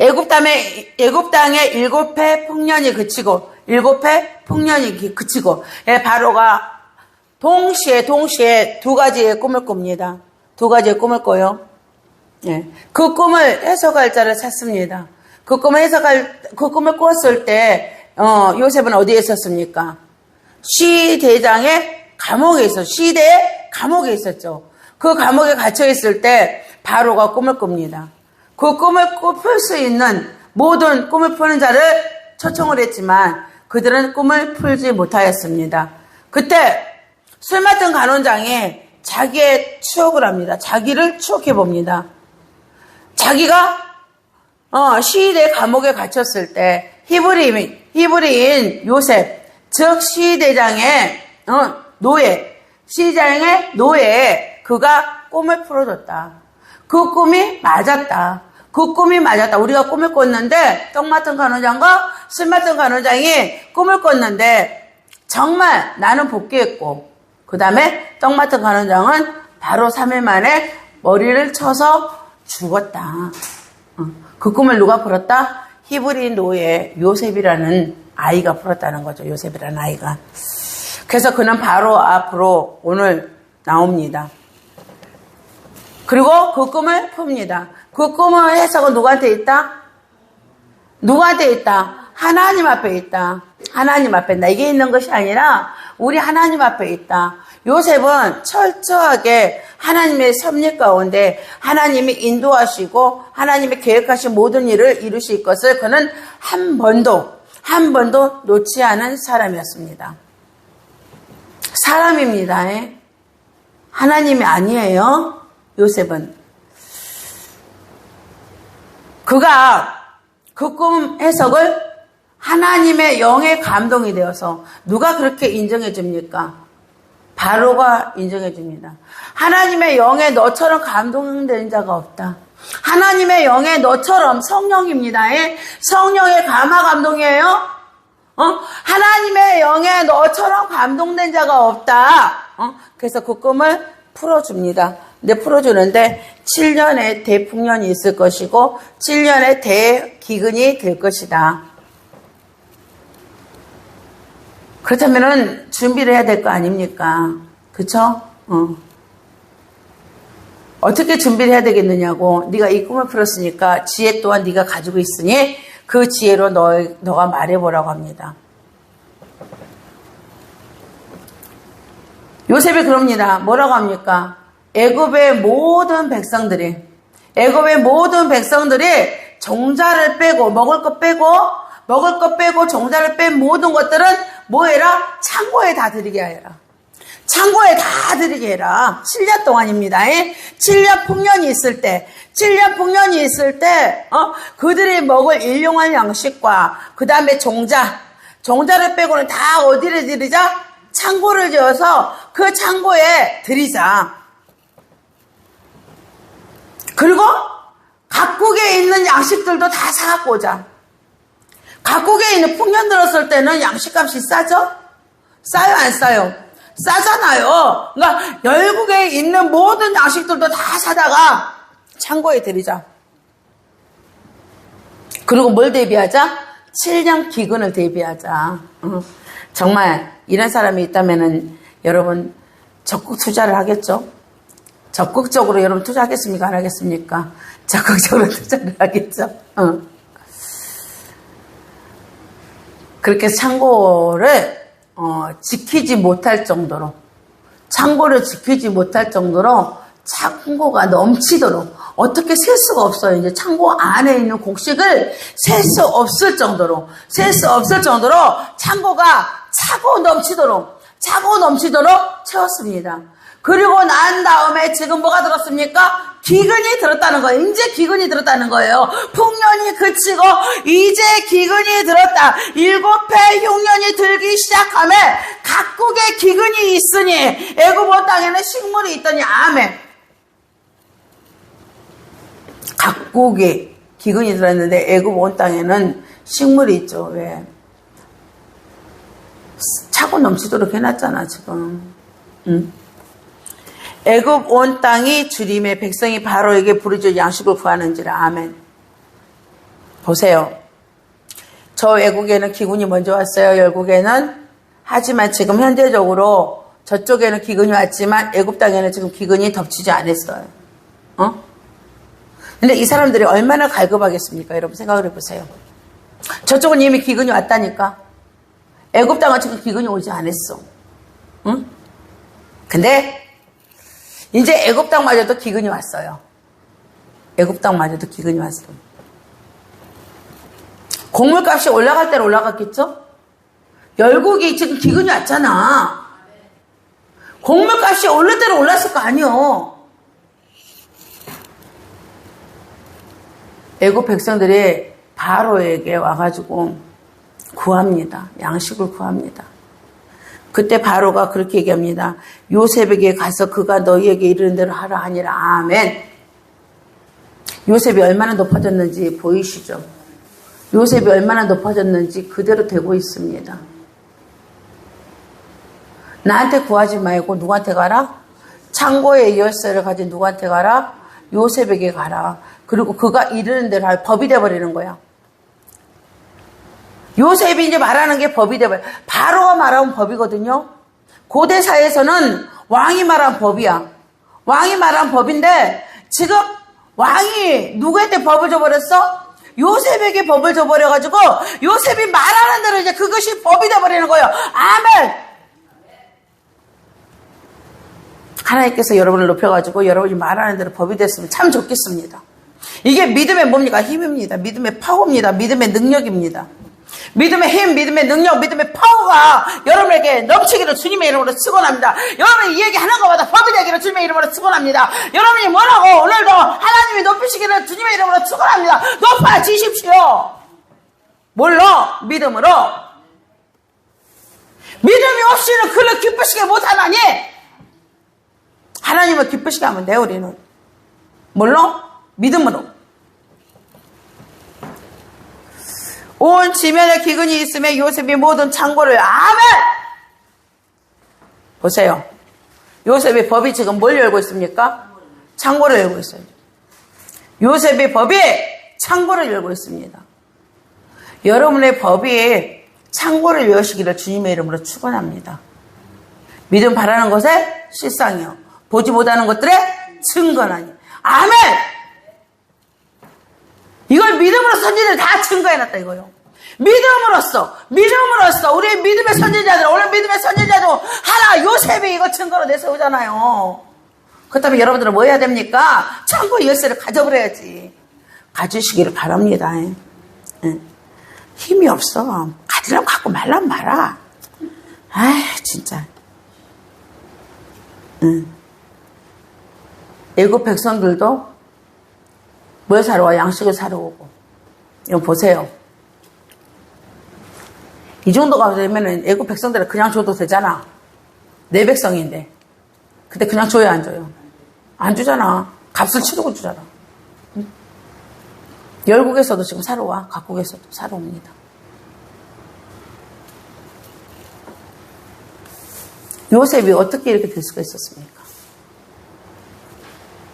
애굽 땅에 7해 풍년이 그치고, 7해 풍년이 그치고, 바로가 동시에 두 가지의 꿈을 꿉니다. 두 가지의 꿈을 꿔요. 예. 그 꿈을 해석할 자를 찾습니다. 그 꿈을 꿨을 때, 요셉은 어디에 있었습니까? 시대장의 감옥에 시대의 감옥에 있었죠. 그 감옥에 갇혀 있을 때, 바로가 꿈을 꿉니다. 그 꿈을 풀 수 있는 모든 꿈을 푸는 자를 초청을 했지만, 그들은 꿈을 풀지 못하였습니다. 그때, 술 맡은 간원장이 자기의 추억을 합니다. 자기를 추억해 봅니다. 자기가 시대의 감옥에 갇혔을 때 히브리인 요셉, 즉 시대장의 노예에 그가 꿈을 풀어줬다. 그 꿈이 맞았다. 우리가 꿈을 꿨는데 떡 맡은 간원장과 술 맡은 간원장이 꿈을 꿨는데 정말 나는 복귀했고 그 다음에 떡 맡은 간원장은 바로 3일 만에 머리를 쳐서 죽었다. 그 꿈을 누가 풀었다? 히브리인 노예 요셉이라는 아이가 풀었다는 거죠. 요셉이라는 아이가. 그래서 그는 바로 앞으로 오늘 나옵니다. 그리고 그 꿈을 풉니다. 그 꿈의 해석은 누구한테 있다? 누구한테 있다? 하나님 앞에 있다. 하나님 앞에 있다. 이게 있는 것이 아니라 우리 하나님 앞에 있다. 요셉은 철저하게 하나님의 섭리 가운데 하나님이 인도하시고 하나님의 계획하신 모든 일을 이루실 것을 그는 한 번도 놓지 않은 사람이었습니다. 사람입니다. 하나님이 아니에요. 요셉은. 그가 그 꿈 해석을 하나님의 영의 감동이 되어서 누가 그렇게 인정해 줍니까? 바로가 인정해 줍니다. 하나님의 영에 너처럼 감동된 자가 없다. 하나님의 영에 너처럼 성령입니다. 성령의 감화 감동이에요. 하나님의 영에 너처럼 감동된 자가 없다. 그래서 그 꿈을 풀어줍니다. 근데 풀어주는데 7년의 대풍년이 있을 것이고 7년의 대기근이 될 것이다. 그렇다면은 준비를 해야 될 거 아닙니까? 그쵸? 어떻게 준비를 해야 되겠느냐고. 네가 이 꿈을 풀었으니까 지혜 또한 네가 가지고 있으니 그 지혜로 너가 말해보라고 합니다. 요셉이 그럽니다. 뭐라고 합니까? 애굽의 모든 백성들이 종자를 빼고 먹을 것 빼고 종자를 뺀 모든 것들은 뭐 해라? 창고에 다 들이게 해라. 창고에 다 들이게 해라. 7년 동안입니다. 7년 풍년이 있을 때 그들이 먹을 일용할 양식과 그 다음에 종자를 빼고는 다 어디를 들이자? 창고를 지어서 그 창고에 들이자. 그리고 각국에 있는 양식들도 다 사갖고 오자. 각국에 있는 풍년 들었을 때는 양식값이 싸죠? 싸요, 안 싸요? 싸잖아요. 그러니까 열국에 있는 모든 양식들도 다 사다가 창고에 들이자. 그리고 뭘 대비하자? 7년 기근을 대비하자. 정말 이런 사람이 있다면은 여러분 적극 투자를 하겠죠? 적극적으로 여러분 투자하겠습니까? 안 하겠습니까? 적극적으로 투자를 하겠죠? 그렇게 창고를 지키지 못할 정도로 창고가 넘치도록 어떻게 셀 수가 없어요. 이제 창고 안에 있는 곡식을 셀 수 없을 정도로 창고가 차고 넘치도록 채웠습니다. 그리고 난 다음에 지금 뭐가 들었습니까? 기근이 들었다는 거예요. 이제 기근이 들었다는 거예요. 풍년이 그치고 이제 기근이 들었다. 7해 흉년이 들기 시작하면 각국에 기근이 있으니 애굽 온 땅에는 식물이 있더니 아멘. 각국에 기근이 들었는데 애굽 온 땅에는 식물이 있죠. 왜? 차고 넘치도록 해놨잖아 지금. 애굽 온 땅이 주림의 백성이 바로에게 부르짖어 양식을 구하는지라. 아멘. 보세요. 저 외국에는 기근이 먼저 왔어요. 열국에는. 하지만 지금 현재적으로 저쪽에는 기근이 왔지만 애굽 땅에는 지금 기근이 덮치지 않았어요. 근데 이 사람들이 얼마나 갈급하겠습니까? 여러분 생각을 해보세요. 저쪽은 이미 기근이 왔다니까. 애굽 땅은 지금 기근이 오지 않았어. 응? 근데 이제 애굽 땅마저도 기근이 왔어요. 애굽 땅마저도 기근이 왔어요. 곡물값이 올라갈 대로 올라갔겠죠? 열국이 지금 기근이 왔잖아. 곡물값이 오를 대로 올랐을 거 아니요. 애굽 백성들이 바로에게 와가지고 구합니다. 양식을 구합니다. 그때 바로가 그렇게 얘기합니다. 요셉에게 가서 그가 너희에게 이르는 대로 하라 하니라. 아멘. 요셉이 얼마나 높아졌는지 보이시죠? 요셉이 얼마나 높아졌는지 그대로 되고 있습니다. 나한테 구하지 말고 누구한테 가라? 창고에 열쇠를 가진 누구한테 가라? 요셉에게 가라. 그리고 그가 이르는 대로 할 법이 돼버리는 거야. 요셉이 이제 말하는 게 법이 돼버려. 바로가 말하면 법이거든요. 고대사에서는 왕이 말한 법이야. 왕이 말한 법인데 지금 왕이 누구한테 법을 줘버렸어? 요셉에게 법을 줘버려가지고 요셉이 말하는 대로 이제 그것이 법이 돼버리는 거예요. 아멘. 하나님께서 여러분을 높여가지고 여러분이 말하는 대로 법이 됐으면 참 좋겠습니다. 이게 믿음의 뭡니까? 힘입니다. 믿음의 파워입니다. 믿음의 능력입니다. 믿음의 힘, 믿음의 능력, 믿음의 파워가 여러분에게 넘치기를 주님의 이름으로 축원합니다. 여러분이 이 얘기하는 것마다 법이 되기를 주님의 이름으로 축원합니다. 여러분이 뭐라고 오늘도 하나님이 높이시기를 주님의 이름으로 축원합니다. 높아지십시오. 뭘로? 믿음으로. 믿음이 없이는 그를 기쁘시게 못하나니 하나님을 기쁘시게 하면 돼. 우리는 뭘로? 믿음으로. 온 지면에 기근이 있으며 요셉이 모든 창고를 아멘. 보세요. 요셉의 법이 지금 뭘 열고 있습니까? 창고를 열고 있어요. 요셉의 법이 창고를 열고 있습니다. 여러분의 법이 창고를 여시기를 주님의 이름으로 축원합니다. 믿음 바라는 것에 실상이요, 보지 못하는 것들의 증거나니. 아멘. 이걸 믿음으로 선지자들 다 증거해놨다 이거요. 믿음으로써 우리 믿음의 선지자들, 오늘 믿음의 선지자도 하나 요셉이 이거 증거로 내세우잖아요. 그렇다면 여러분들은 뭐 해야 됩니까? 창고 열쇠를 가져버려야지. 가지시기를 바랍니다. 힘이 없어. 가지려면 갖고 말란 말아. 아이 진짜. 애굽 백성들도 뭘 사러 와? 양식을 사러 오고. 이거 보세요. 이 정도가 되면은 애굽 백성들은 그냥 줘도 되잖아. 내 백성인데. 근데 그냥 줘야 안 줘요? 안 주잖아. 값을 치르고 주잖아. 응? 열국에서도 지금 사러 와. 각국에서도 사러 옵니다. 요셉이 어떻게 이렇게 될 수가 있었습니까?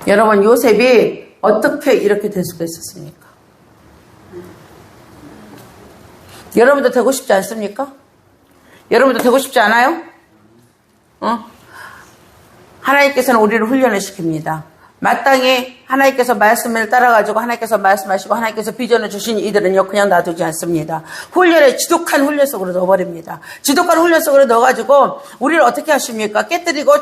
여러분, 요셉이 어떻게 이렇게 될 수가 있었습니까? 여러분도 되고 싶지 않습니까? 여러분도 되고 싶지 않아요? 하나님께서는 우리를 훈련을 시킵니다. 마땅히 하나님께서 말씀을 따라가지고 하나님께서 말씀하시고 하나님께서 비전을 주신 이들은요, 그냥 놔두지 않습니다. 훈련에 지독한 훈련 속으로 넣어버립니다. 지독한 훈련 속으로 넣어가지고 우리를 어떻게 하십니까? 깨뜨리고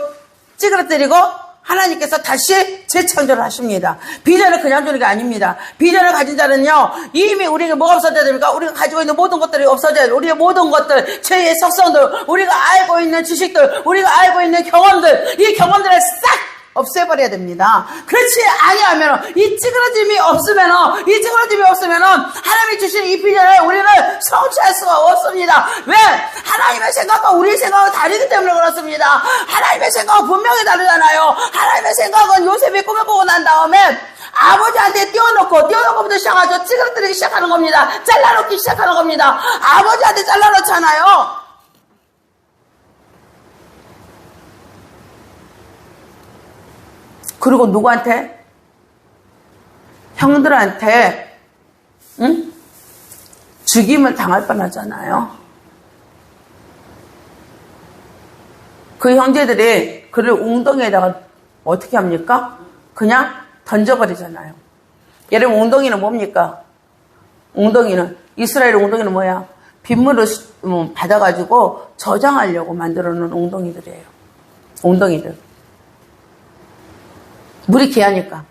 찌그러뜨리고 하나님께서 다시 재창조를 하십니다. 비전을 그냥 주는 게 아닙니다. 비전을 가진 자는요, 이미 우리에게 뭐가 없어져야 됩니까? 우리가 가지고 있는 모든 것들이 없어져야 돼요. 우리의 모든 것들, 죄의 속성들, 우리가 알고 있는 지식들, 우리가 알고 있는 경험들, 이 경험들을 싹 없애버려야 됩니다. 그렇지 아니하면 이 찌그러짐이 없으면 하나님이 주신 이 비전을 우리는 성취할 수가 없습니다. 왜? 하나님의 생각과 우리의 생각은 다르기 때문에 그렇습니다. 하나님의 생각은 분명히 다르잖아요. 하나님의 생각은 요셉이 꿈을 보고 난 다음에 아버지한테 띄워놓고부터 시작하죠. 찌그러뜨리기 시작하는 겁니다. 잘라놓기 시작하는 겁니다. 아버지한테 잘라놓잖아요. 그리고 누구한테? 형들한테, 응? 죽임을 당할 뻔하잖아요. 그 형제들이 그를 웅덩이에다가 어떻게 합니까? 그냥 던져버리잖아요. 여러분, 웅덩이는 뭡니까? 이스라엘 웅덩이는 뭐야? 빗물을 받아가지고 저장하려고 만들어 놓은 웅덩이들이에요. 웅덩이들. 물이 귀하니까.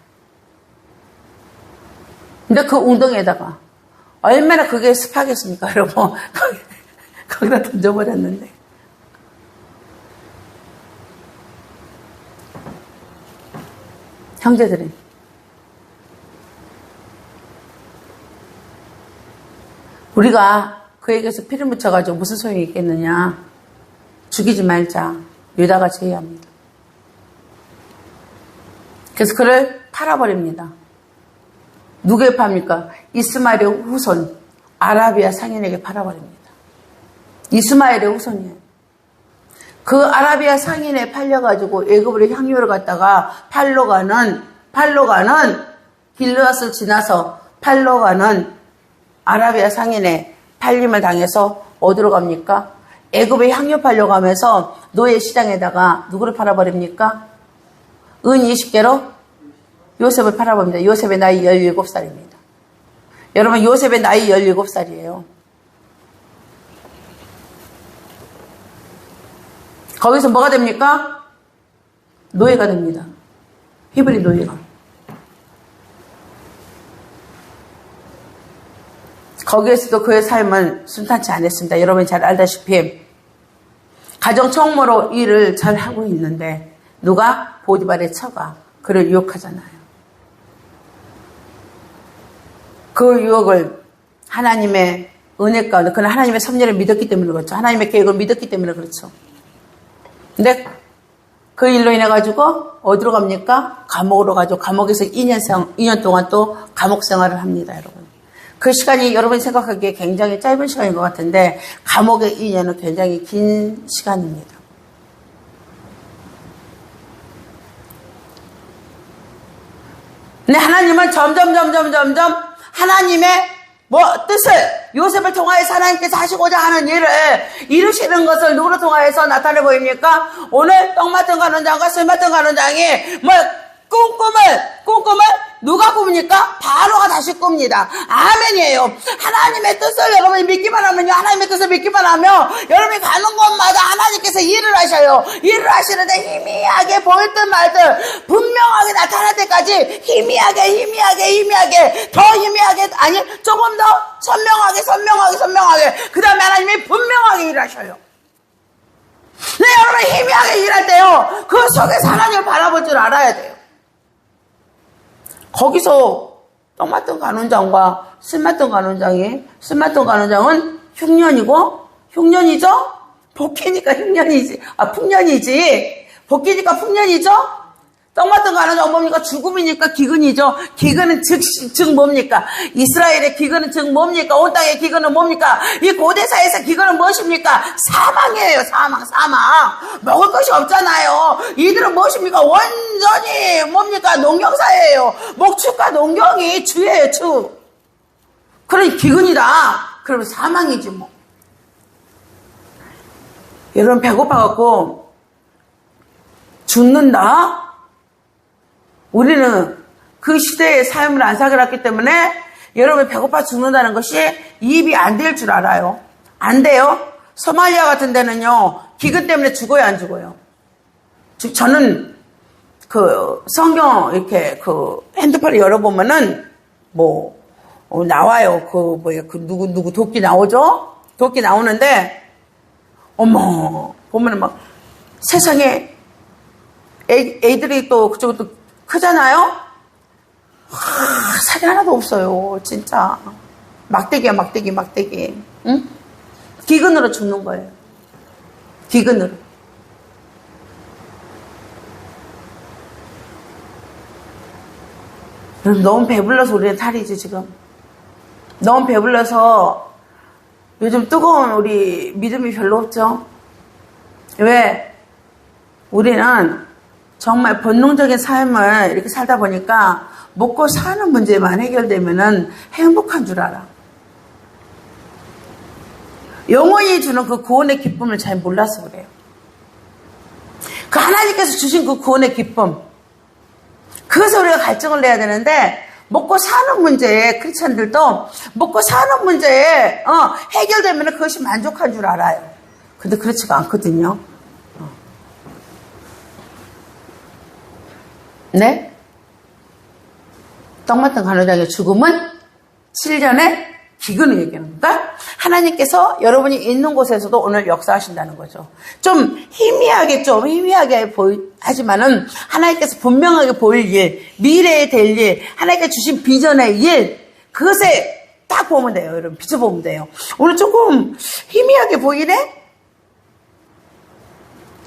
근데 그 웅덩이에다가 얼마나 그게 습하겠습니까, 여러분? 거기다 던져버렸는데. 형제들이. 우리가 그에게서 피를 묻혀가지고 무슨 소용이 있겠느냐. 죽이지 말자. 유다가 제의합니다. 그래서 그를 팔아버립니다. 누구에 팝니까? 이스마엘의 후손 아라비아 상인에게 팔아버립니다. 이스마엘의 후손이에요. 그 아라비아 상인에 팔려가지고 애굽으로 향유를 갖다가 팔로 가는 길르앗을 지나서 팔로 가는 아라비아 상인에 팔림을 당해서 어디로 갑니까? 애굽에 향유 팔려고 하면서 노예 시장에다가 누구를 팔아버립니까? 은 20개로 요셉을 팔아버립니다. 요셉의 나이 17살입니다. 여러분, 요셉의 나이 17살이에요. 거기서 뭐가 됩니까? 노예가 됩니다. 히브리 노예가. 거기에서도 그의 삶은 순탄치 않았습니다. 여러분이 잘 알다시피 가정 총무로 일을 잘 하고 있는데 누가? 보디발의 처가 그를 유혹하잖아요. 그 유혹을 하나님의 은혜 가운데, 그는 하나님의 섭리를 믿었기 때문에 그렇죠. 하나님의 계획을 믿었기 때문에 그렇죠. 근데 그 일로 인해가지고 어디로 갑니까? 감옥으로 가죠. 감옥에서 2년 동안 또 감옥 생활을 합니다, 여러분. 그 시간이 여러분이 생각하기에 굉장히 짧은 시간인 것 같은데 감옥의 2년은 굉장히 긴 시간입니다. 근데 하나님은 점점 하나님의 뜻을 요셉을 통하여서 하나님께서 하시고자 하는 일을 이루시는 것을 누구를 통하여서 나타내 보입니까? 오늘 떡 맡은 간원장과 술 맡은 간원장이 꿈을 누가 꿉니까? 바로가 다시 꿉니다. 아멘이에요. 하나님의 뜻을 여러분이 믿기만 하면요. 하나님의 뜻을 믿기만 하면 여러분이 가는 곳마다 하나님께서 일을 하셔요. 일을 하시는데 희미하게 보일 듯 말 듯 분명하게 나타날 때까지 희미하게 더 희미하게 아니 조금 더 선명하게 그 다음에 하나님이 분명하게 일하셔요. 네, 여러분 희미하게 일할 때요. 그 속에서 하나님을 바라볼 줄 알아야 돼요. 거기서 떡 맡은 간원장과 술 맡은 간원장은 흉년이죠? 복귀니까 흉년이지. 풍년이지. 복귀니까 풍년이죠? 떡 맡은 간원장은 뭡니까? 죽음이니까 기근이죠. 기근은 즉 뭡니까? 이스라엘의 기근은 즉 뭡니까? 온 땅의 기근은 뭡니까? 이 고대사에서 기근은 무엇입니까? 사망이에요. 사망. 먹을 것이 없잖아요. 이들은 무엇입니까? 완전히 뭡니까? 농경사예요. 목축과 농경이 주예요. 주. 그러니 기근이다. 그러면 사망이지 뭐. 여러분 배고파갖고 죽는다? 우리는 그 시대의 삶을 안 사귀었기 때문에 여러분 배고파 죽는다는 것이 입이 안 될 줄 알아요. 안 돼요. 소말리아 같은 데는요. 기근 때문에 죽어요, 안 죽어요? 저는 그 성경 이렇게 그 핸드폰을 열어보면은 나와요. 누구 도끼 나오죠? 도끼 나오는데 어머 보면은 막 세상에 애들이 또 그쪽은 또 크잖아요? 살이 하나도 없어요. 진짜. 막대기야, 막대기. 응? 기근으로 죽는 거예요. 기근으로. 너무 배불러서 우리는 탈이지, 지금. 너무 배불러서 요즘 뜨거운 우리 믿음이 별로 없죠? 왜? 우리는 정말 본능적인 삶을 이렇게 살다 보니까 먹고 사는 문제만 해결되면은 행복한 줄 알아. 영원히 주는 그 구원의 기쁨을 잘 몰라서 그래요. 그 하나님께서 주신 그 구원의 기쁨. 그래서 우리가 갈증을 내야 되는데, 먹고 사는 문제에, 크리스찬들도 먹고 사는 문제에, 해결되면 그것이 만족한 줄 알아요. 근데 그렇지가 않거든요. 네? 떡 같은 간호장의 죽음은 7년의 기근을 얘기하는 거니까 하나님께서 여러분이 있는 곳에서도 오늘 역사하신다는 거죠. 좀 희미하게 하지만은 하나님께서 분명하게 보일 일, 미래에 될 일, 하나님께 주신 비전의 일, 그것에 딱 보면 돼요. 여러분 비춰보면 돼요. 오늘 조금 희미하게 보이네?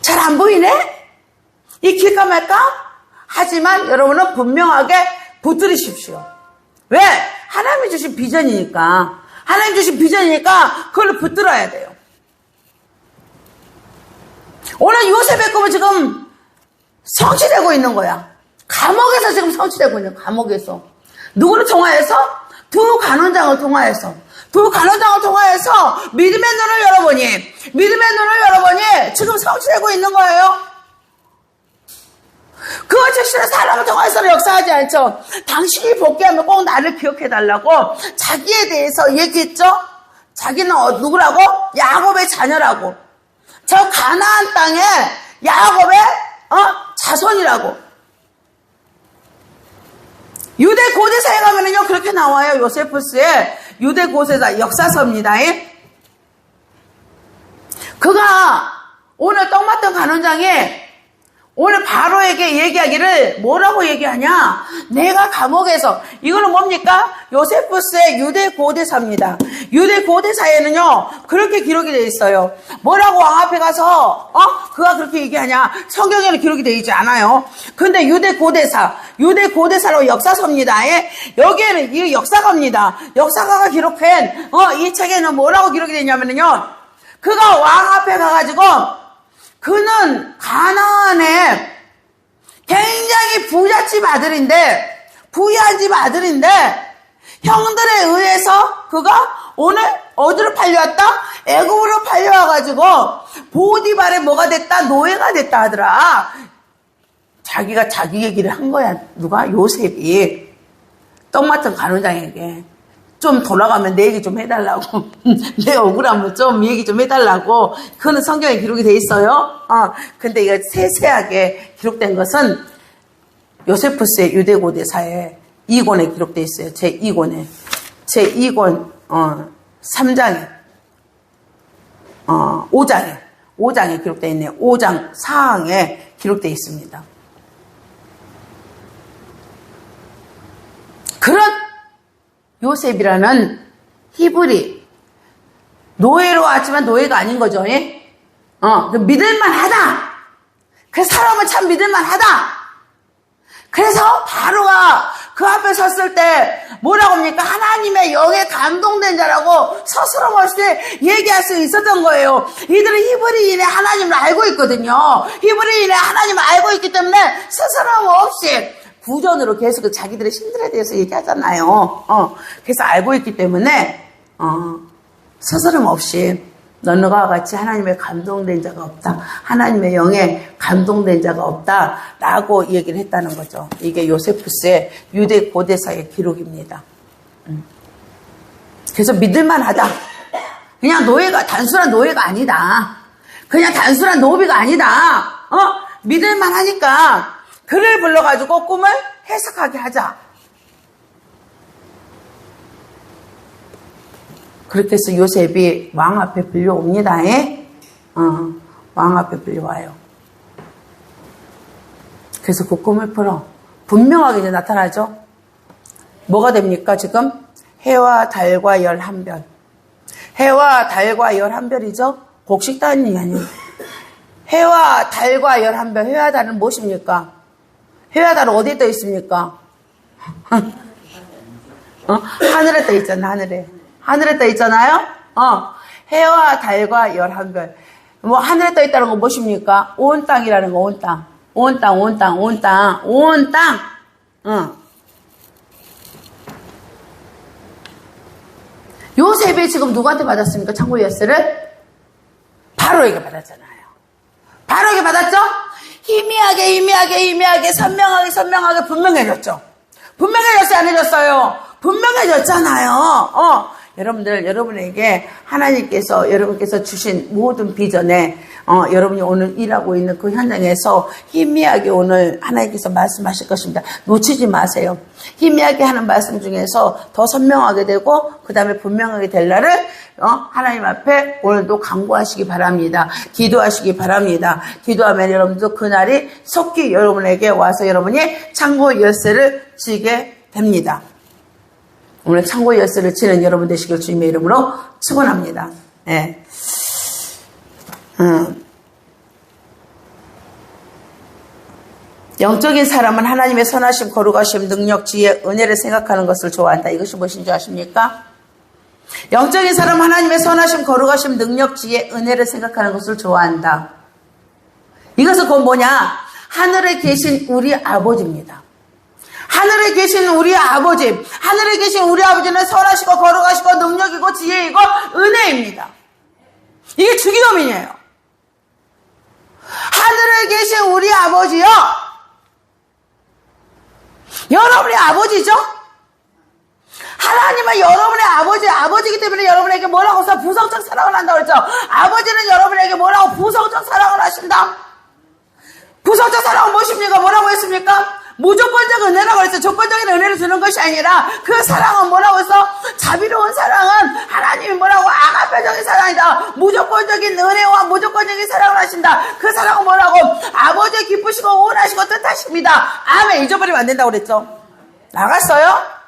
잘 안 보이네? 익힐까 말까? 하지만 여러분은 분명하게 붙들으십시오. 왜? 하나님이 주신 비전이니까. 하나님 주신 비전이니까 그걸 붙들어야 돼요. 오늘 요셉의 꿈은 지금 성취되고 있는 거야. 감옥에서 지금 성취되고 있는 거야. 감옥에서. 누구를 통하여서? 두 간원장을 통하여서. 믿음의 눈을 열어보니 지금 성취되고 있는 거예요. 그 즉시는 사람을 통해서는 역사하지 않죠. 당신이 복귀하면 꼭 나를 기억해달라고 자기에 대해서 얘기했죠. 자기는 누구라고? 야곱의 자녀라고. 저 가나안 땅에 야곱의 자손이라고. 유대 고대사에 가면은요 그렇게 나와요. 요세푸스의 유대 고대사 역사서입니다. 그가 오늘 떡 맡은 간원장이 오늘 바로에게 얘기하기를 뭐라고 얘기하냐? 내가 감옥에서, 이거는 뭡니까? 요세푸스의 유대 고대사입니다. 유대 고대사에는요 그렇게 기록이 되어 있어요. 뭐라고 왕 앞에 가서 그가 그렇게 얘기하냐? 성경에는 기록이 되어 있지 않아요. 근데 유대 고대사로 역사서입니다. 여기에는 이 역사가입니다. 역사가가 기록한 이 책에는 뭐라고 기록이 되어 있냐면요, 그가 왕 앞에 가가지고 그는 가나안에 굉장히 부유한 집 아들인데 형들에 의해서 그가 오늘 어디로 팔려왔다? 애굽으로 팔려와가지고 보디발에 뭐가 됐다? 노예가 됐다 하더라. 자기가 자기 얘기를 한 거야. 누가? 요셉이 떡 맡은 간원장에게 좀 돌아가면 내 얘기 좀 해달라고. 내 억울함을 좀 얘기 좀 해달라고. 그거는 성경에 기록이 돼 있어요. 근데 이거 세세하게 기록된 것은 요세푸스의 유대고대사에 2권에 기록돼 있어요. 제2권에. 제2권, 3장에, 5장에 기록되어 있네요. 5장 4항에 기록되어 있습니다. 그런 요셉이라는 히브리 노예로 왔지만 노예가 아닌 거죠. 믿을만하다. 그래서 사람은 참 믿을만하다. 그래서 바로가 그 앞에 섰을 때 뭐라고 합니까? 하나님의 영에 감동된 자라고 스스럼 없이 얘기할 수 있었던 거예요. 이들은 히브리인의 하나님을 알고 있거든요. 히브리인의 하나님을 알고 있기 때문에 스스럼 없이 구전으로 계속 자기들의 신들에 대해서 얘기하잖아요. 그래서 알고 있기 때문에 스스럼 없이 너와 같이 하나님의 감동된 자가 없다. 하나님의 영에 감동된 자가 없다. 라고 얘기를 했다는 거죠. 이게 요세푸스의 유대 고대사의 기록입니다. 그래서 믿을만하다. 그냥 단순한 노예가 아니다. 그냥 단순한 노비가 아니다. 믿을만하니까 그를 불러가지고 꿈을 해석하게 하자. 그렇게 해서 요셉이 왕 앞에 불려옵니다. 왕 앞에 불려와요. 그래서 그 꿈을 풀어. 분명하게 이제 나타나죠. 뭐가 됩니까, 지금? 해와 달과 11별. 해와 달과 11별이죠? 곡식단이 아니에요. 해와 달과 11별. 해와 달은 무엇입니까? 해와 달은 어디에 떠 있습니까? 하늘에 떠 있잖아, 하늘에. 하늘에 떠 있잖아요? 해와 달과 11별. 하늘에 떠 있다는 건 무엇입니까? 온 땅이라는 거, 온 땅. 온 땅. 요셉이 지금 누구한테 받았습니까? 창고의 열쇠를? 바로에게 받았잖아요. 바로에게 받았죠? 희미하게, 선명하게 분명해졌죠. 분명해졌어요, 안 해졌어요? 분명해졌잖아요. 여러분들, 여러분에게 하나님께서, 여러분께서 주신 모든 비전에, 여러분이 오늘 일하고 있는 그 현장에서 희미하게 오늘 하나님께서 말씀하실 것입니다. 놓치지 마세요. 희미하게 하는 말씀 중에서 더 선명하게 되고, 그 다음에 분명하게 될 날을, 하나님 앞에 오늘도 간구하시기 바랍니다. 기도하시기 바랍니다. 기도하면 여러분도 그날이 속히 여러분에게 와서 여러분이 창고 열쇠를 쥐게 됩니다. 오늘 창고 열쇠를 치는 여러분 되시길 주님의 이름으로 축원합니다. 네. 영적인 사람은 하나님의 선하심, 거룩하심, 능력, 지혜, 은혜를 생각하는 것을 좋아한다. 이것이 무엇인 줄 아십니까? 영적인 사람은 하나님의 선하심, 거룩하심, 능력, 지혜, 은혜를 생각하는 것을 좋아한다. 이것은 곧 뭐냐? 하늘에 계신 우리 아버지입니다. 하늘에 계신 우리 아버지, 하늘에 계신 우리 아버지는 선하시고 거룩하시고 능력이고 지혜이고 은혜입니다. 이게 주기도민이에요. 하늘에 계신 우리 아버지요. 여러분의 아버지죠? 하나님은 여러분의 아버지이기 때문에 여러분에게 뭐라고 해서 부성적 사랑을 한다고 그랬죠? 아버지는 여러분에게 뭐라고 부성적 사랑을 하신다? 부성적 사랑은 무엇입니까? 뭐라고 했습니까? 무조건적 은혜라고 했어요. 조건적인 은혜를 주는 것이 아니라 그 사랑은 뭐라고 해서 자비로운 사랑은 하나님이 뭐라고 아가페적인 사랑이다. 무조건적인 은혜와 무조건적인 사랑을 하신다. 그 사랑은 뭐라고 아버지의 기쁘시고 원하시고 뜻하십니다. 아멘. 잊어버리면 안 된다고 그랬죠. 나갔어요?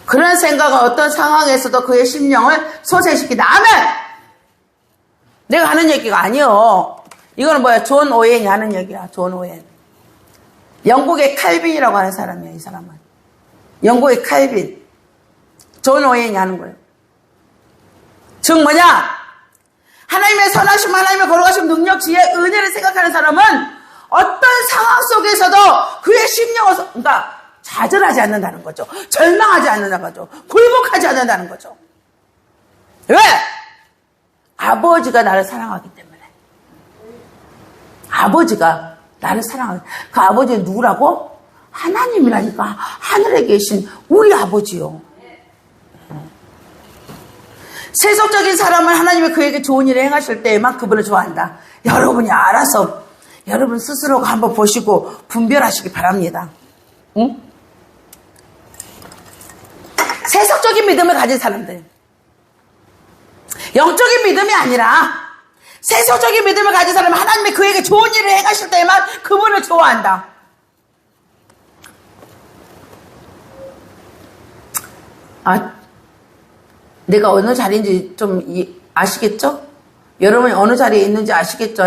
그런 생각은 어떤 상황에서도 그의 심령을 소생시킨다. 아멘. 내가 하는 얘기가 아니요. 이거는 뭐야? 존 오웬이 하는 얘기야. 존 오웬. 영국의 칼빈이라고 하는 사람이야. 이 사람은. 영국의 칼빈. 존 오웬이 하는 거예요. 즉 뭐냐? 하나님의 선하심, 하나님의 거룩하심, 능력, 지혜, 은혜를 생각하는 사람은 어떤 상황 속에서도 그의 심령을 그러니까 좌절하지 않는다는 거죠. 절망하지 않는다는 거죠. 굴복하지 않는다는 거죠. 왜? 아버지가 나를 사랑하기 때문에. 아버지가 나를 사랑하기 때문에. 그 아버지는 누구라고? 하나님이라니까. 하늘에 계신 우리 아버지요. 세속적인 사람은 하나님이 그에게 좋은 일을 행하실 때에만 그분을 좋아한다. 여러분이 알아서 여러분 스스로가 한번 보시고 분별하시기 바랍니다. 응? 세속적인 믿음을 가진 사람들, 영적인 믿음이 아니라 세속적인 믿음을 가진 사람은 하나님이 그에게 좋은 일을 행하실 때에만 그분을 좋아한다. 내가 어느 자리인지 좀 아시겠죠? 여러분이 어느 자리에 있는지 아시겠죠?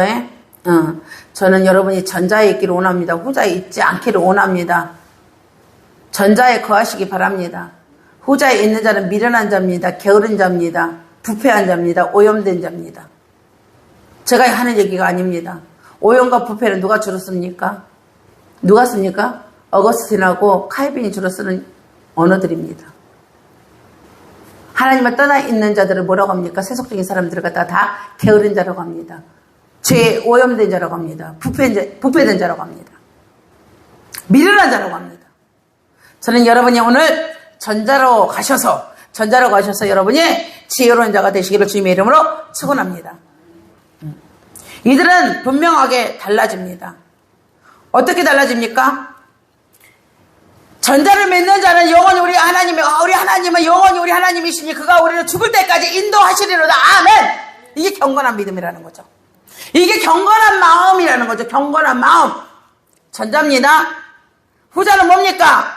저는 여러분이 전자에 있기를 원합니다. 후자에 있지 않기를 원합니다. 전자에 거하시기 바랍니다. 후자에 있는 자는 미련한 자입니다. 게으른 자입니다. 부패한 자입니다. 오염된 자입니다. 제가 하는 얘기가 아닙니다. 오염과 부패는 누가 주로 씁니까? 누가 씁니까? 어거스틴하고 칼빈이 주로 쓰는 언어들입니다. 하나님을 떠나 있는 자들을 뭐라고 합니까? 세속적인 사람들을 갖다가 다 게으른 자라고 합니다. 죄 오염된 자라고 합니다. 부패된 자라고 합니다. 미련한 자라고 합니다. 저는 여러분이 오늘 전자로 가셔서 여러분이 지혜로운 자가 되시기를 주님의 이름으로 축원합니다. 이들은 분명하게 달라집니다. 어떻게 달라집니까? 전자를 믿는 자는 영원히 우리 하나님은 영원히 우리 하나님이시니 그가 우리를 죽을 때까지 인도하시리로다. 아멘. 이게 경건한 믿음이라는 거죠. 이게 경건한 마음이라는 거죠. 경건한 마음. 전자입니다. 후자는 뭡니까?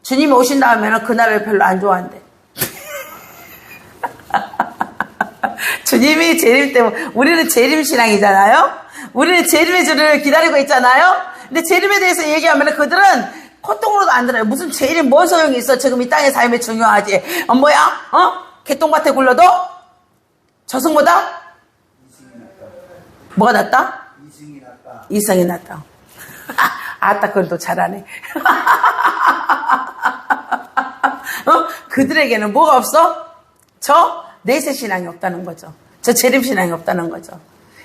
주님이 오신 다음에는 그날을 별로 안 좋아한대. 주님이 재림 때문에 우리는 재림신앙이잖아요. 우리는 재림의 주를 기다리고 있잖아요. 근데 재림에 대해서 얘기하면 그들은 콧등으로도 안 들어요. 무슨 재림 뭔 소용이 있어. 지금 이 땅의 삶이 중요하지. 개똥밭에 굴러도 저승보다 뭐가 낫다? 이승이 낫다. 아따 그건 또 잘하네. 그들에게는 뭐가 없어? 저 내세 신앙이 없다는 거죠. 저 재림 신앙이 없다는 거죠.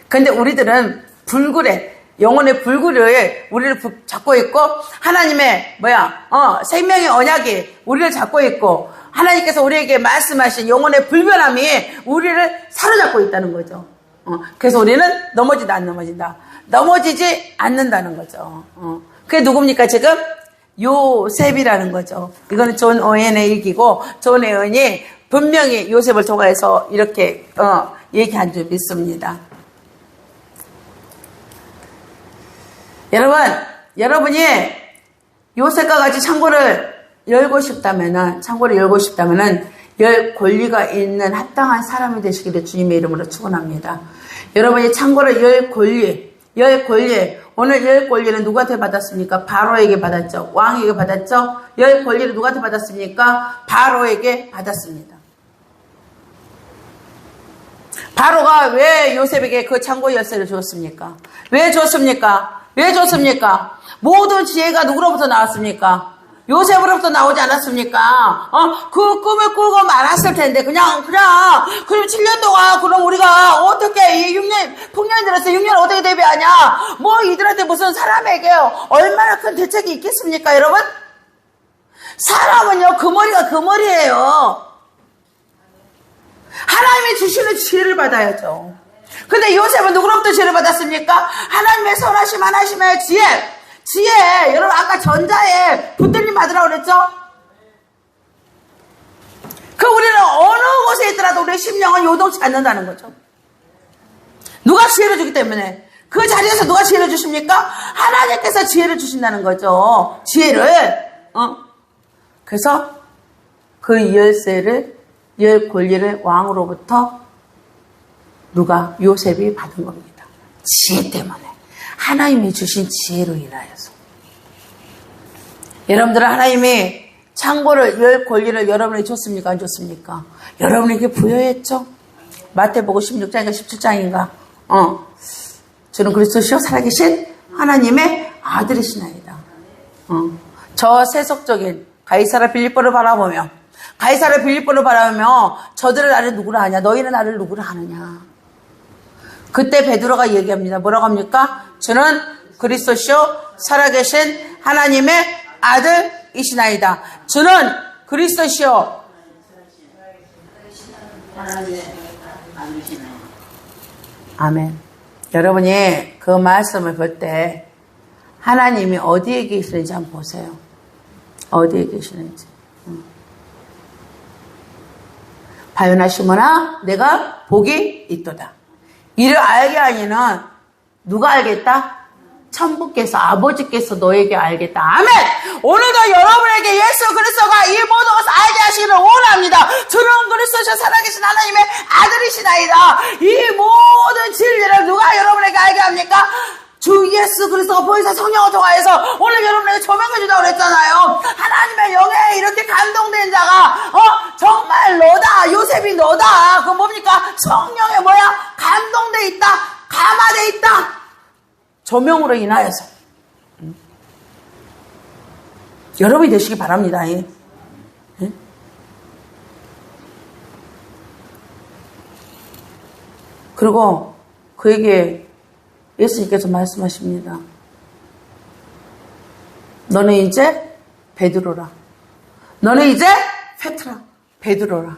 근데 우리들은 불굴에 영혼의 불굴을 우리를 잡고 있고 하나님의 생명의 언약이 우리를 잡고 있고 하나님께서 우리에게 말씀하신 영혼의 불변함이 우리를 사로잡고 있다는 거죠. 그래서 우리는 넘어지다 안 넘어진다. 넘어지지 않는다는 거죠. 그게 누굽니까 지금? 요셉이라는 거죠. 이거는 존 오웬의 일기고 존 오웬이 분명히 요셉을 통해서 이렇게 얘기한 줄 믿습니다. 여러분이 요셉과 같이 창고를 열고 싶다면은 열 권리가 있는 합당한 사람이 되시기를 주님의 이름으로 축원합니다. 여러분이 창고를 열 권리. 오늘 열 권리는 누구한테 받았습니까? 바로에게 받았죠. 왕에게 받았죠. 열 권리를 누구한테 받았습니까? 바로에게 받았습니다. 바로가 왜 요셉에게 그 창고 열쇠를 줬습니까? 왜 줬습니까? 모든 지혜가 누구로부터 나왔습니까? 요셉으로부터 나오지 않았습니까? 그 꿈을 꾸고 말았을 텐데, 그럼 7년 동안, 그럼 우리가 어떻게, 이 6년, 풍년이 들었어. 6년 어떻게 대비하냐? 이들한테 무슨 사람에게 얼마나 큰 대책이 있겠습니까, 여러분? 사람은요, 그 머리가 그 머리예요. 하나님이 주시는 지혜를 받아야죠. 근데 요셉은 누구로부터 지혜를 받았습니까? 하나님의 선하심, 하나님의 지혜, 여러분 아까 전자에 붙들림 받으라고 그랬죠? 우리는 어느 곳에 있더라도 우리의 심령은 요동치 않는다는 거죠. 누가 지혜를 주기 때문에 그 자리에서 누가 지혜를 주십니까? 하나님께서 지혜를 주신다는 거죠. 지혜를. 그래서 그 열 권리를 왕으로부터 누가? 요셉이 받은 겁니다. 지혜 때문에. 하나님이 주신 지혜로 인하여서. 여러분들은 하나님이 창고를 열 권리를 여러분에게 줬습니까? 안 줬습니까? 여러분에게 부여했죠? 마태복음 16장인가 17장인가? 저는 그리스도시요 살아계신 하나님의 아들이시나이다. 저 세속적인 가이사라 빌립보를 바라보며 저들은 나를 누구라 하냐? 너희는 나를 누구라 하느냐? 그때 베드로가 얘기합니다. 뭐라고 합니까? 저는 그리스도시요 살아계신 하나님의 아들이시나이다. 저는 그리스도시요. 아멘. 여러분이 그 말씀을 볼 때 하나님이 어디에 계시는지 한번 보세요. 어디에 계시는지. 바요나 시몬아 내가 복이 있도다. 이를 알게 하니는 누가 알겠다? 천부께서 아버지께서 너에게 알겠다. 아멘. 오늘도 여러분에게 예수 그리스도가 이 모든 것을 알게 하시기를 원합니다. 주는 그리스도셔 살아계신 하나님의 아들이시나이다. 이 모든 진리를 누가 여러분에게 알게 합니까? 주 예수 그리스도가 보혜사 성령을 통하여서 오늘 여러분에게 조명해 주다고 그랬잖아요. 하나님의 영에 이렇게 감동된 자가 정말 너다. 요셉이 너다. 그건 뭡니까? 성령에 감동돼 있다. 감화돼 있다. 조명으로 인하여서 여러분이 되시기 바랍니다. 예? 그리고 그에게 예수님께서 말씀하십니다. 너는 이제 베드로라. 너는 이제 페트라. 베드로라.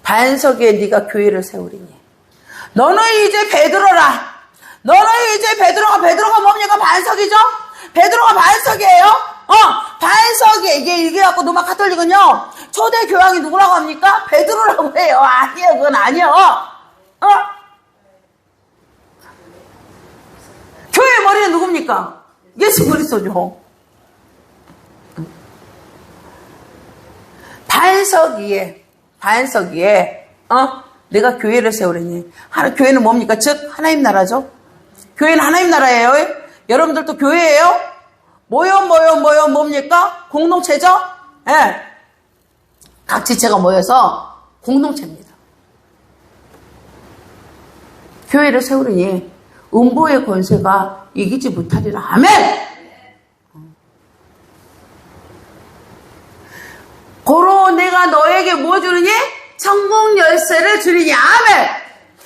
반석 위에 네가 교회를 세우리니. 너는 이제 베드로라. 너는 이제 베드로가 뭡니까? 반석이죠? 베드로가 반석이에요? 반석이 이게 갖고 노마 카톨릭은요, 초대 교황이 누구라고 합니까? 베드로라고 해요. 아니에요. 그건 아니에요. 교회의 머리는 누굽니까? 예수 그리스도죠. 반석 위에, 내가 교회를 세우려니. 교회는 뭡니까? 즉, 하나님 나라죠? 교회는 하나님 나라예요. 여러분들도 교회예요? 뭡니까? 공동체죠? 예. 각 지체가 모여서 공동체입니다. 교회를 세우려니 음보의 권세가 이기지 못하리라. 아멘! 고로 내 너에게 뭐 주느니? 천국 열쇠를 주리니. 아멘.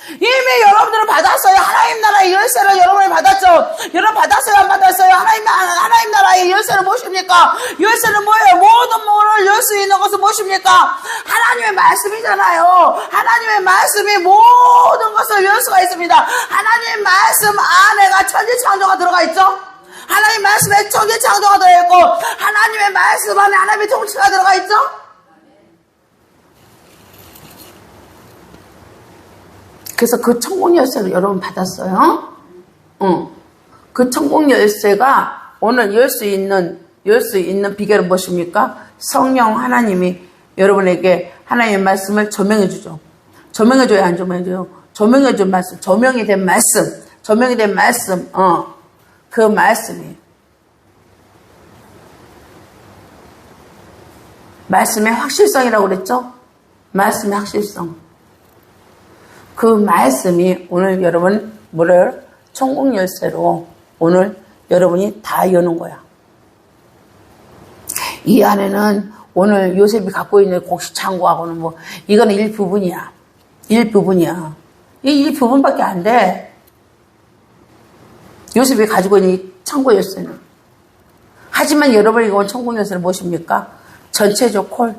이미 여러분들은 받았어요. 하나님 나라의 열쇠를 여러분이 받았죠. 여러분 받았어요? 안 받았어요? 하나님 나라의 열쇠는 무엇입니까? 열쇠는 뭐예요? 모든 문을 열 수 있는 것은 무엇입니까? 하나님의 말씀이잖아요. 하나님의 말씀이 모든 것을 열 수가 있습니다. 하나님의 말씀 안에가 천지창조가 들어가 있죠. 하나님 말씀에 천지창조가 들어있고 하나님의 말씀 안에 하나님의 통치가 들어가 있죠. 그래서 그 천국 열쇠를 여러분 받았어요? 그 천국 열쇠가 오늘 열 수 있는 비결은 무엇입니까? 성령 하나님이 여러분에게 하나님의 말씀을 조명해 주죠. 조명해줘야 안 조명해줘요? 조명해준 말씀, 조명이 된 말씀, 그 말씀이. 말씀의 확실성이라고 그랬죠? 말씀의 확실성. 그 말씀이 오늘 여러분 뭐를 천국 열쇠로 오늘 여러분이 다 여는 거야. 이 안에는 오늘 요셉이 갖고 있는 곡식창고하고는 뭐 이거는 일부분이야. 이 일부분밖에 안 돼. 요셉이 가지고 있는 이 창고 열쇠는. 하지만 여러분이 온 천국 열쇠는 무엇입니까? 전체적 콜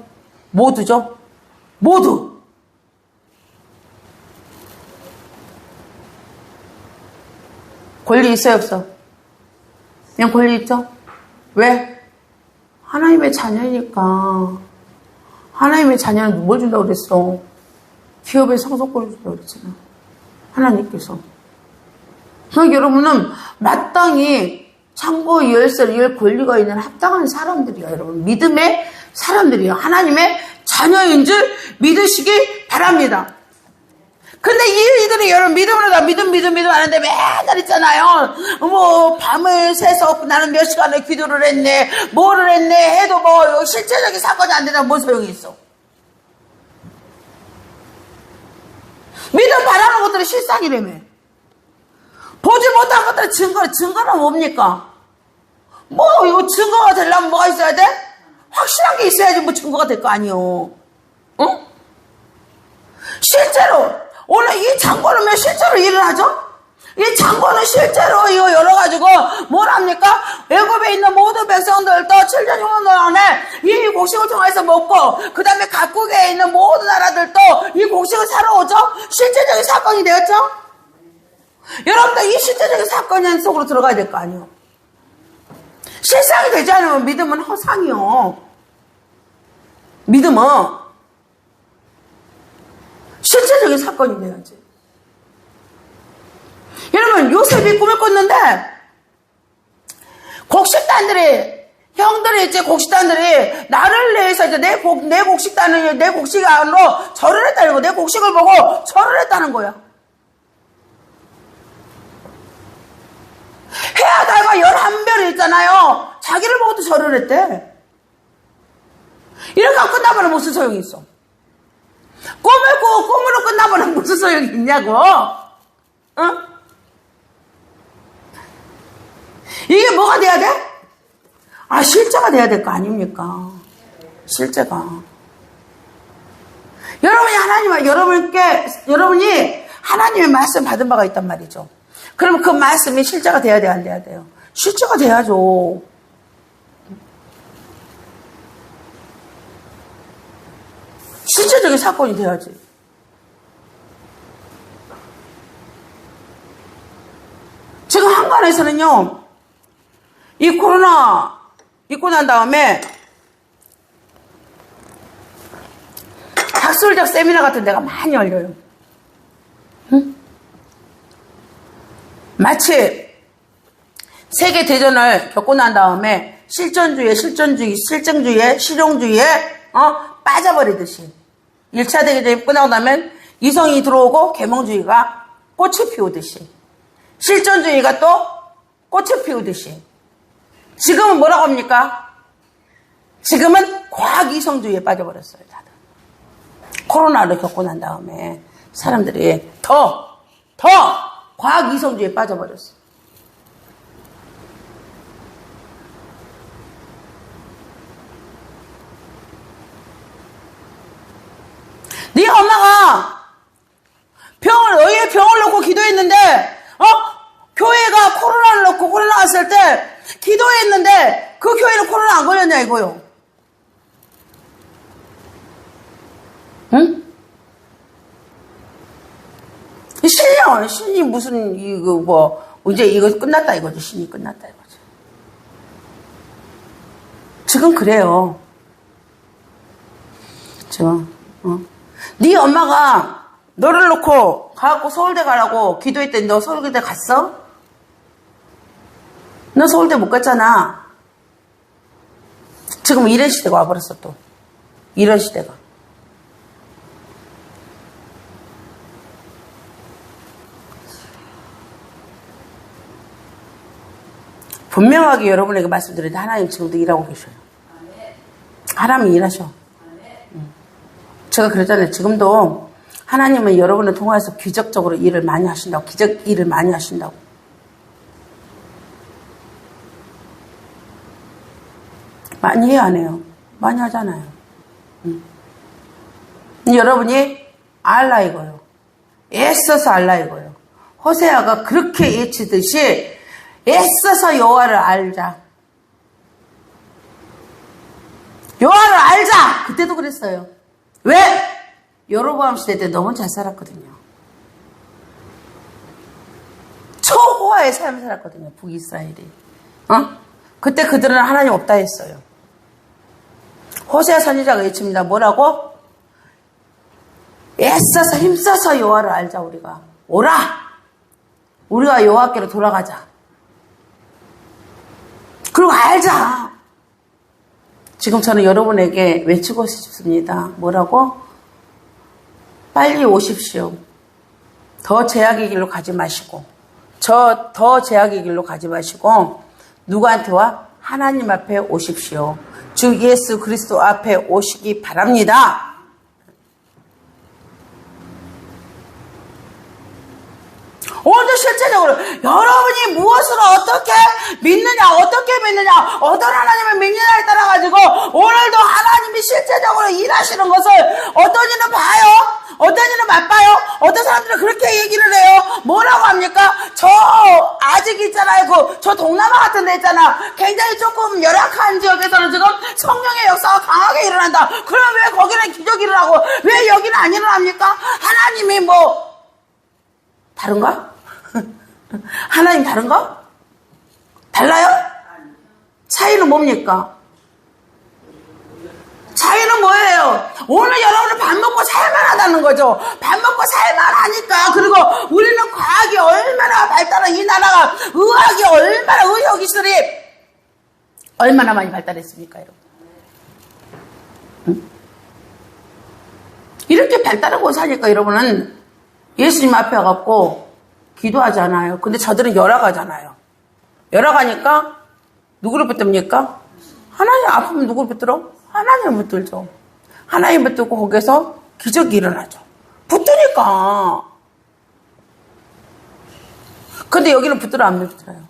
모두죠. 모두. 권리 있어요, 없어? 그냥 권리 있죠? 왜? 하나님의 자녀니까. 하나님의 자녀는 뭘 준다고 그랬어? 기업의 상속권을 준다고 그랬잖아. 하나님께서. 그러니까 여러분은 마땅히 창고 열쇠를 열 권리가 있는 합당한 사람들이야, 여러분. 믿음의 사람들이야. 하나님의 자녀인 줄 믿으시기 바랍니다. 근데 이들이 여러분 믿음으로 다 믿음 하는데 맨날 있잖아요. 뭐 밤을 새서 나는 몇 시간을 기도를 했네, 뭐를 했네 해도 뭐 실제적인 사건이 안 되면 뭔 소용이 있어. 믿음 바라는 것들은 실상이라며. 보지 못한 것들은 증거는 뭡니까? 뭐 이거 증거가 되려면 뭐가 있어야 돼? 확실한 게 있어야지 뭐 증거가 될 거 아니요. 응? 실제로 오늘 이 창고는 실제로 일을 하죠? 이 창고는 실제로 이거 열어가지고 뭘 합니까? 애굽에 있는 모든 백성들도 7년 후년 안에 이 곡식을 통해서 먹고 그 다음에 각국에 있는 모든 나라들도 이 곡식을 사러 오죠? 실제적인 사건이 되었죠? 여러분들 이 실제적인 사건 속으로 들어가야 될 거 아니에요? 실상이 되지 않으면 믿음은 허상이요. 믿음은 실제적인 사건이 돼야지. 여러분, 요셉이 꿈을 꿨는데, 형들이 이제 곡식단들이, 나를 위해서 이제 내 곡식 안으로 절을 했다는 거, 내 곡식을 보고 절을 했다는 거야. 해야 달과 11별이 있잖아요. 자기를 보고도 절을 했대. 이렇게 하고 끝나면 무슨 소용이 있어? 꿈을 꾸고 꿈으로 끝나면 무슨 소용이 있냐고? 응? 이게 뭐가 돼야 돼? 실제가 돼야 될 거 아닙니까? 실제가. 여러분이 하나님의 말씀 받은 바가 있단 말이죠. 그러면 그 말씀이 실제가 돼야 돼요, 안 돼야 돼요? 실제가 돼야죠. 실제적인 사건이 돼야지. 지금 한간에서는요, 이 코로나 있고 난 다음에 학술적 세미나 같은 데가 많이 열려요. 응? 마치 세계대전을 겪고 난 다음에 실증주의에 실용주의에 빠져버리듯이 1차 대전이 끝나고 나면 이성이 들어오고 계몽주의가 꽃을 피우듯이 실존주의가 또 꽃을 피우듯이 지금은 뭐라고 합니까? 지금은 과학 이성주의에 빠져버렸어요. 다들. 코로나를 겪고 난 다음에 사람들이 더 과학 이성주의에 빠져버렸어요. 갔을 때 기도했는데 그 교회는 코로나 안 걸렸냐 이거요. 응? 신이 무슨 이거 뭐 이제 이거 끝났다 이거죠. 신이 끝났다 이거죠. 지금 그래요. 지금 네 엄마가 너를 놓고 가갖고 서울대 가라고 기도했더니 너 서울대 갔어? 너 서울대 못 갔잖아. 지금 이런 시대가 와버렸어 또. 이런 시대가. 분명하게 여러분에게 말씀드리는데 하나님 지금도 일하고 계셔요. 하나님이 일하셔. 제가 그랬잖아요. 지금도 하나님은 여러분을 통해서 기적적으로 일을 많이 하신다고. 기적 일을 많이 하신다고. 많이 해요, 안 해요? 많이 하잖아요. 여러분이 알라 이거요. 애써서 알라 이거요. 호세아가 그렇게 예치듯이 애써서 여호와를 알자. 여호와를 알자. 그때도 그랬어요. 왜? 여로보암 시대 때 너무 잘 살았거든요. 초호화의 삶을 살았거든요. 북이스라엘이. 그때 그들은 하나님 없다 했어요. 호세아 선지자가 외칩니다. 뭐라고? 애써서 힘써서 여호와를 알자. 우리가 오라. 우리가 여호와께로 돌아가자. 그리고 알자. 지금 저는 여러분에게 외치고 싶습니다. 뭐라고? 빨리 오십시오. 더 제약의 길로 가지 마시고 더 제약의 길로 가지 마시고 누구한테 와? 하나님 앞에 오십시오. 주 예수 그리스도 앞에 오시기 바랍니다. 오늘도 실제적으로 여러분이 무엇을 어떻게 믿느냐, 어떻게 믿느냐, 어떤 하나님을 믿느냐에 따라 가지고 오늘도 하나님이 실제적으로 일하시는 것을 어떤 이는 봐요, 어떤 이는 맛봐요. 어떤 사람들은 그렇게 얘기를 해요. 뭐라고 합니까? 저 아직 있잖아요. 저 동남아 같은 데 있잖아. 굉장히 조금 열악한 지역에서는 지금 성령의 역사가 강하게 일어난다. 그럼 왜 거기는 기적이 일어나고 왜 여기는 안 일어납니까? 하나님이 뭐 다른가? 하나님 다른가? 달라요? 차이는 뭡니까? 차이는 뭐예요? 오늘 여러분은 밥 먹고 살만하다는 거죠. 밥 먹고 살만하니까. 그리고 우리는 과학이 얼마나 발달한 이 나라가 의학이 얼마나 의학기술이 얼마나 많이 발달했습니까, 여러분? 응? 이렇게 발달하고 사니까 여러분은 예수님 앞에 와갖고 기도하잖아요. 근데 저들은 열악하잖아요. 열악하니까 누구를 붙듭니까? 하나님 아프면 누구를 붙들어? 하나님을 붙들죠. 하나님 붙들고 거기서 기적이 일어나죠. 붙으니까. 근데 여기는 붙들어 안 붙들어요?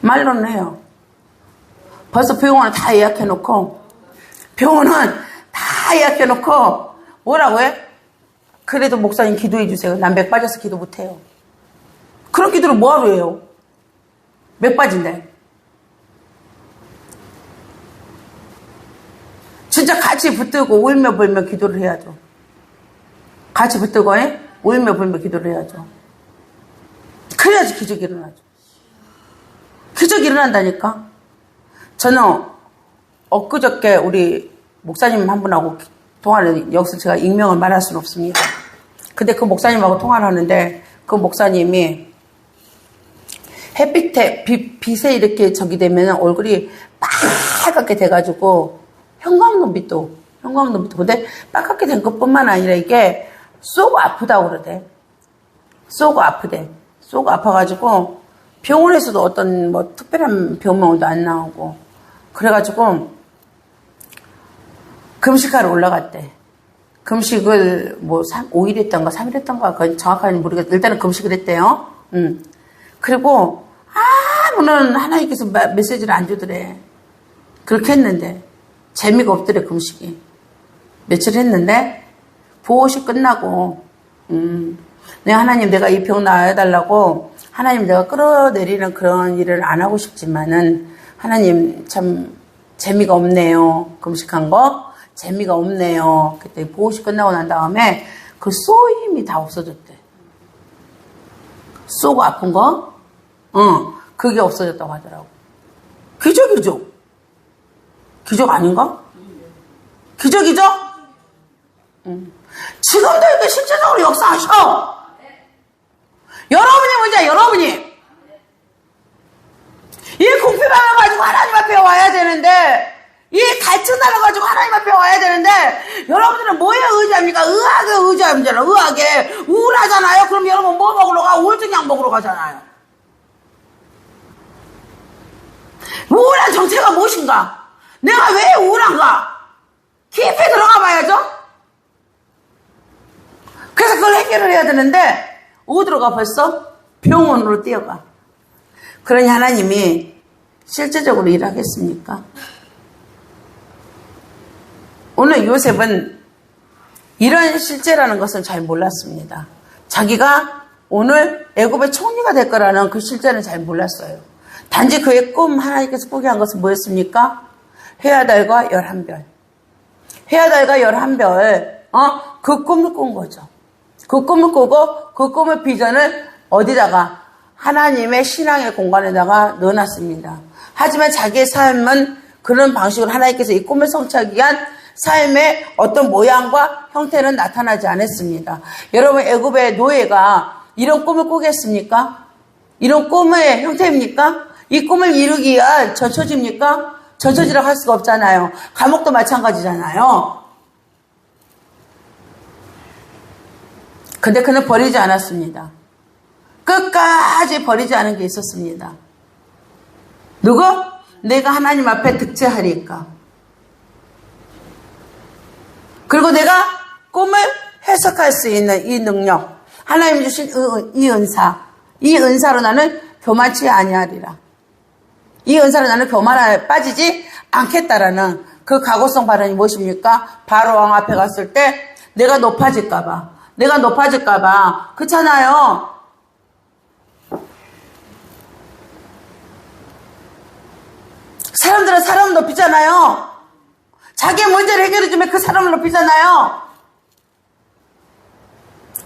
말로는 해요. 벌써 병원을 다 예약해놓고 뭐라고 해? 그래도 목사님 기도해 주세요. 난 맥 빠져서 기도 못해요. 그런 기도를 뭐하러 해요? 맥 빠진대. 진짜 같이 붙들고 울며 불며 기도를 해야죠. 같이 붙들고 울며 불며 기도를 해야죠. 그래야지 기적이 일어나죠. 기적이 일어난다니까. 저는 엊그저께 우리 목사님 한 분하고 통화를, 여기서 제가 익명을 말할 수는 없습니다. 근데 그 목사님하고 통화를 하는데 그 목사님이 햇빛에 빛에 이렇게 저기 되면 얼굴이 빨갛게 돼가지고 형광눈빛도 근데 빨갛게 된 것뿐만 아니라 이게 쏘고 아프다고 그러대. 쏘고 아파가지고 병원에서도 어떤 뭐 특별한 병명도 안 나오고 그래가지고 금식하러 올라갔대. 금식을 뭐 5일 했던가 3일 했던가 그건 정확하게 모르겠어. 일단은 금식을 했대요. 그리고 아무런 하나님께서 메시지를 안 주더래. 그렇게 했는데 재미가 없더래. 금식이 며칠 했는데 보호식 끝나고 내가 하나님 내가 이 병 나아달라고 하나님 내가 끌어내리는 그런 일을 안 하고 싶지만은 하나님 참 재미가 없네요. 금식한 거 재미가 없네요. 그때 보호식 끝나고 난 다음에 그 쏘임이 다 없어졌대. 쏘고 아픈 거? 그게 없어졌다고 하더라고. 기적이죠? 기적 아닌가? 기적이죠? 지금도 이렇게 실제적으로 역사하셔. 여러분이 문제야, 여러분이. 이 궁핍함을 가지고 하나님 앞에 와야 되는데, 이 갈증나를 가지고 하나님 앞에 와야 되는데, 여러분들은 뭐에 의지합니까? 의학에 의지합니다. 의학에. 우울하잖아요? 그럼 여러분 뭐 먹으러 가? 우울증약 먹으러 가잖아요. 우울한 정체가 무엇인가? 내가 왜 우울한가? 깊이 들어가 봐야죠? 그래서 그걸 해결을 해야 되는데, 어디로 가 벌써? 병원으로 뛰어가. 그러니 하나님이 실제적으로 일하겠습니까? 오늘 요셉은 이런 실제라는 것은 잘 몰랐습니다. 자기가 오늘 애굽의 총리가 될 거라는 그 실제는 잘 몰랐어요. 단지 그의 꿈 하나님께서 보게 한 것은 뭐였습니까? 해아달과 11별. 해아달과 11별, 그 꿈을 꾼 거죠. 그 꿈을 꾸고 그 꿈의 비전을 어디다가 하나님의 신앙의 공간에다가 넣어놨습니다. 하지만 자기의 삶은 그런 방식으로 하나님께서 이 꿈을 성취하기 위한 삶의 어떤 모양과 형태는 나타나지 않았습니다. 여러분 애굽의 노예가 이런 꿈을 꾸겠습니까? 이런 꿈의 형태입니까? 이 꿈을 이루기 위한 전처지입니까? 전처지라고 할 수가 없잖아요. 감옥도 마찬가지잖아요. 근데 그는 버리지 않았습니다. 끝까지 버리지 않은 게 있었습니다. 누구? 내가 하나님 앞에 득제하리까. 그리고 내가 꿈을 해석할 수 있는 이 능력, 하나님 주신 이 은사로 나는 교만치 아니하리라. 이 은사로 나는 교만에 빠지지 않겠다라는 그 각오성 발언이 무엇입니까? 바로 왕 앞에 갔을 때 내가 높아질까봐. 그렇잖아요. 사람들은 사람을 높이잖아요. 자기의 문제를 해결해주면 그 사람을 높이잖아요.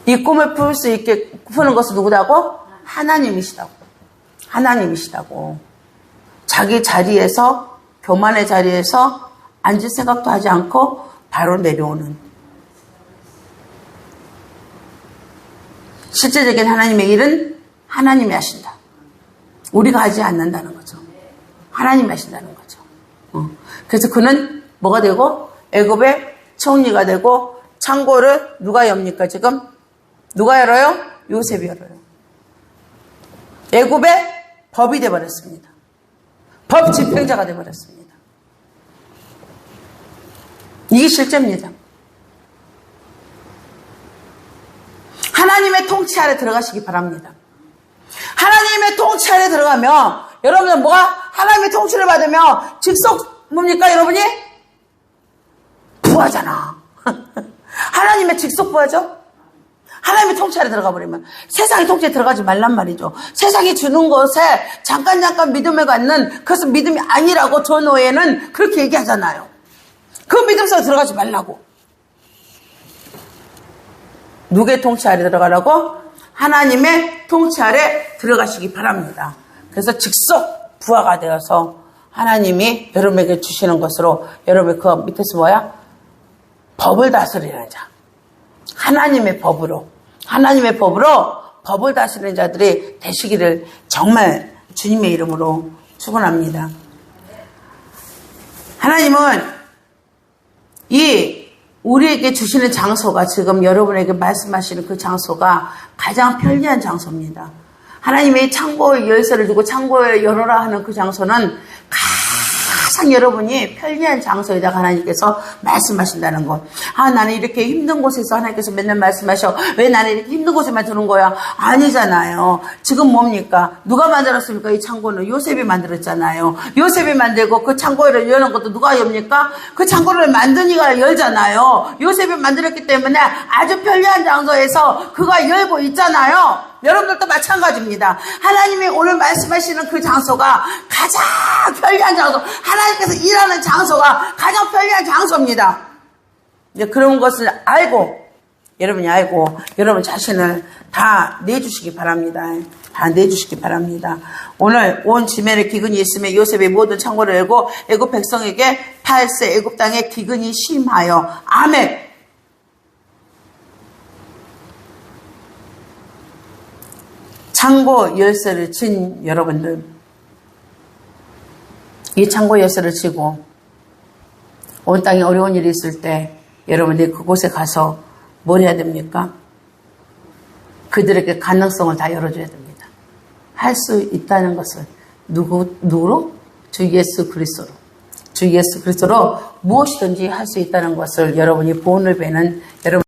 이 꿈을 풀 수 있게 푸는 것은 누구라고? 하나님이시다고. 자기 자리에서, 교만의 자리에서 앉을 생각도 하지 않고 바로 내려오는. 실제적인 하나님의 일은 하나님이 하신다. 우리가 하지 않는다는 거죠. 하나님이 하신다는 거죠. 그래서 그는 뭐가 되고 애굽의 총리가 되고 창고를 누가 엽니까 지금? 누가 열어요? 요셉이 열어요. 애굽의 법이 되어버렸습니다. 법 집행자가 되어버렸습니다. 이게 실제입니다. 하나님의 통치 아래 들어가시기 바랍니다. 하나님의 통치 아래 들어가면 여러분은 뭐가 하나님의 통치를 받으면 직속 뭡니까 여러분이? 부하잖아. 하나님의 직속 부하죠? 하나님의 통치 아래 들어가 버리면 세상의 통치에 들어가지 말란 말이죠. 세상이 주는 것에 잠깐 믿음을 갖는 그것은 믿음이 아니라고 저 노예는 그렇게 얘기하잖아요. 그 믿음 속에 들어가지 말라고. 누구의 통치 아래 들어가라고? 하나님의 통치 아래 들어가시기 바랍니다. 그래서 직속 부하가 되어서 하나님이 여러분에게 주시는 것으로 여러분 그 밑에서 뭐야? 법을 다스리는 자. 하나님의 법으로 법을 다스리는 자들이 되시기를 정말 주님의 이름으로 축원합니다. 하나님은 이 우리에게 주시는 장소가 지금 여러분에게 말씀하시는 그 장소가 가장 편리한 장소입니다. 하나님의 창고의 열쇠를 주고 창고에 열어라 하는 그 장소는 가장 여러분이 편리한 장소에다가 하나님께서 말씀하신다는 것. 나는 이렇게 힘든 곳에서 하나님께서 맨날 말씀하셔. 왜 나는 이렇게 힘든 곳에만 두는 거야? 아니잖아요. 지금 뭡니까? 누가 만들었습니까? 이 창고는 요셉이 만들었잖아요. 요셉이 만들고 그 창고를 여는 것도 누가 엽니까? 그 창고를 만든 이가 열잖아요. 요셉이 만들었기 때문에 아주 편리한 장소에서 그가 열고 있잖아요. 여러분들도 마찬가지입니다. 하나님이 오늘 말씀하시는 그 장소가 가장 편리한 장소, 하나님께서 일하는 장소가 가장 편리한 장소입니다. 이제 그런 것을 여러분이 알고 여러분 자신을 다 내주시기 바랍니다. 다 내주시기 바랍니다. 오늘 온 지면에 기근이 있으며 요셉의 모든 창고를 열고 애굽 백성에게 8세 애굽 땅에 기근이 심하여. 아멘. 창고 열쇠를 진 여러분들, 이 창고 열쇠를 쥐고 온 땅에 어려운 일이 있을 때 여러분들이 그곳에 가서 뭘 해야 됩니까? 그들에게 가능성을 다 열어줘야 됩니다. 할 수 있다는 것을 누구로? 주 예수 그리스도로. 주 예수 그리스도로 무엇이든지 할 수 있다는 것을 여러분이 보온을 베는 여러분